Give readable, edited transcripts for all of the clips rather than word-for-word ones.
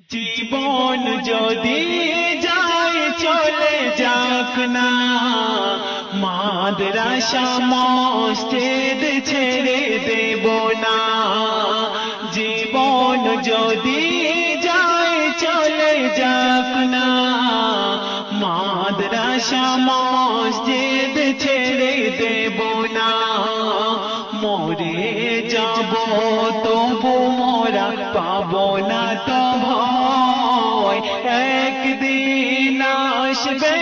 জীবন যদি যায় চলে যাক না, মাদ্রাসা মসজিদ ছেড়ে দেব না। জীবন যদি যায় চলে যাক না, মাদ্রাসা মসজিদ ছেড়ে দেব না। মরে যাব তবু মোরা পাবো না তো ভয়, একদিন আসবে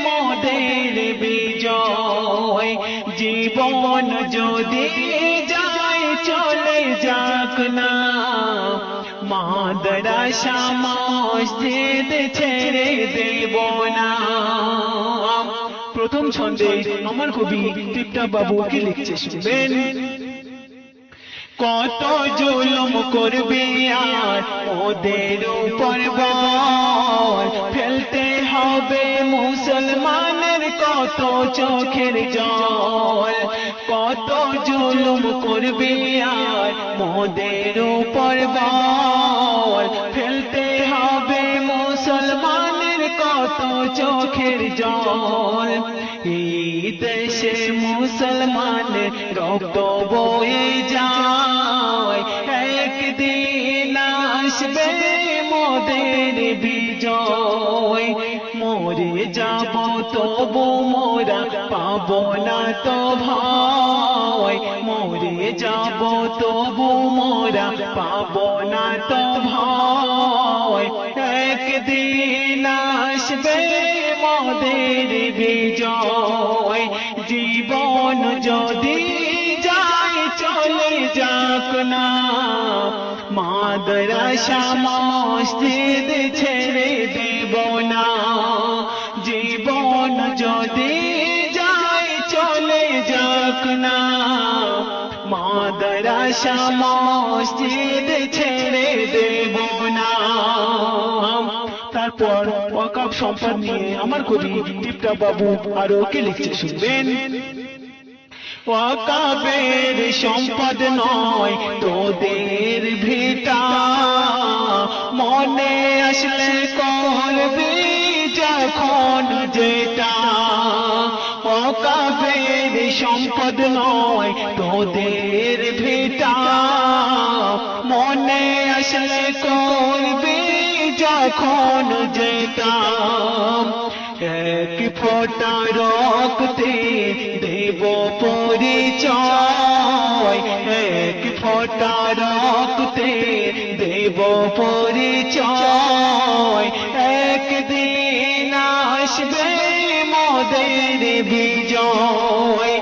মোদের বিজয়। জীবন যদি যায় চলে যাক না, মাদ্রাসা মসজিদ ছেড়ে দেব না। প্রথম ছন্দে আমার কবি টিপটাপ বাবু কি লিখছে শুনবেন। কত জুলুম করবে আর ওদের উপর বল, ফেলতে হবে মুসলমানের কত চোখের জল। কত জুলুম করবে আর ওদের উপর বল, ফেলতে হবে মুসলমানের কত চোখের জল। এই দেশে মুসলমানের রক্ত বয়ে যায়, একদিন আসবে মোদের বিজয়। মরে যাব তবু মোরা পাবো না তো ভয়, মরে যাব তবু মোরা পাবো না তো ভয়। একদিন আসবে মোদের বিজয়। জীবন যদি যায় চলে যাক না, মাদ্রাসা মসজিদ ছেড়ে দেব না। জীবন যদি যায় চলে যাক না, মাদ্রাসা মসজিদ ছেড়ে দেব না। তারপর ওয়াকফ সম্পদ নিয়ে আমার কবি টিপটাপ বাবু আরো কি লিখছে শুনবেন। ওয়াকফের সম্পদ নয় তোদের ভিটা, মনে আসলে করবি যখন যেটা। ওয়াকফের সম্পদ নয় তোদের ভিটা, মনে আসলে করবি যখন যেটা। এক ফোঁটা রক্তে দেব পরিচয়, এক ফোঁটা রক্তে দেব পরিচয়। একদিন আসবে মোদের বিজয়।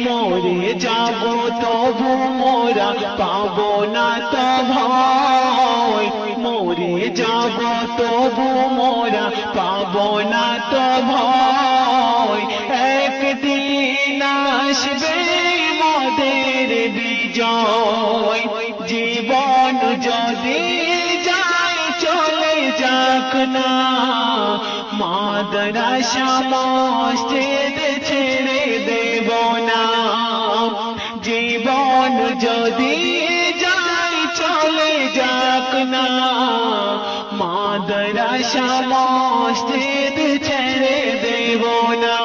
মরে যাব তবু মোরা পাবো না তো ভয়, মরে যাব তবু মোরা পাবো না তো ভয়। একদিন আসবে মোদের বিজয়। জীবন যদি যায় চলে যাক না, মাদ্রাসা মসজিদ ছেড়ে দেব না। জীবন যদি যায় চলে যাক না, মাদ্রাসা মসজিদ ছেড়ে দেব না।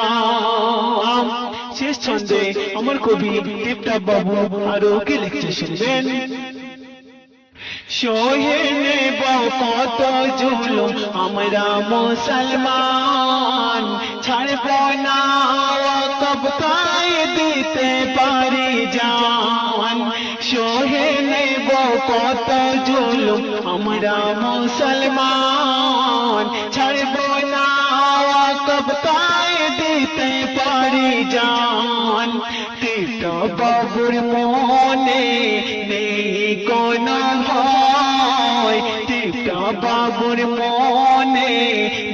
শেষ ছন্দে আমার কবি টিপটাপ বাবু আরো কি লিখছে শুনবেন। সহে নেব কত জুলুম আমরা মুসলমান, ছাড়ব না ওয়াকফ তাই দিতে পারি জান। সহে নেব কত জুলুম আমরা মুসলমান, ছাড়ব না ওয়াকফ তাই দিতে পারি জান। টিপটাপ বাবুর মনে নেই কোনো ভয়, টিপটাপ বাবুর মনে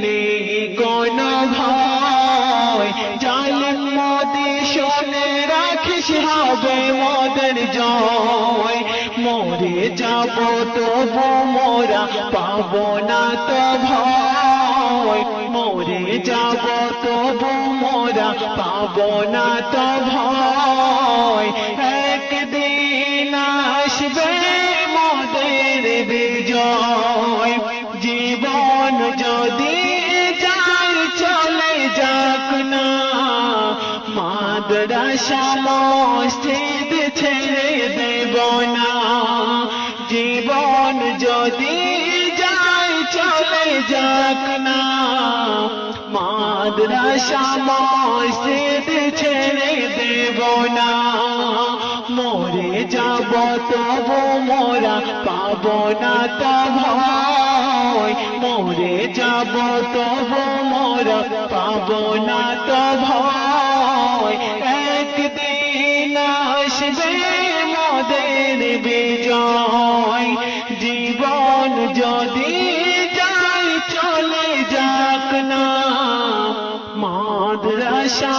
নেই কোনো ভয়। জালিম মোদি শুনে রাখিস হবে মোদের জয়। মরে যাব তবু মোরা পাবো না তো ভয়, মরে যাব তবু মোরা পাবো না তো ভয়। একদিন আসবে মোদের বিজয়। যদি যাই চলে যাক না, মাদ্রাসা মসজিদ ছেড়ে দেব না। জীবন যদি যাই চলে যাক না, মাদ্রাসা মসজিদ ছেড়ে দেব না। মরে যাব তবু মোরা পাব না তো ভয়, মরে যাব তবু মোরা পাব না তো ভয়। একদিন আসবে মোদের বিজয়, জীবন যদি যাই চলে যাক না, মাদ্রাসা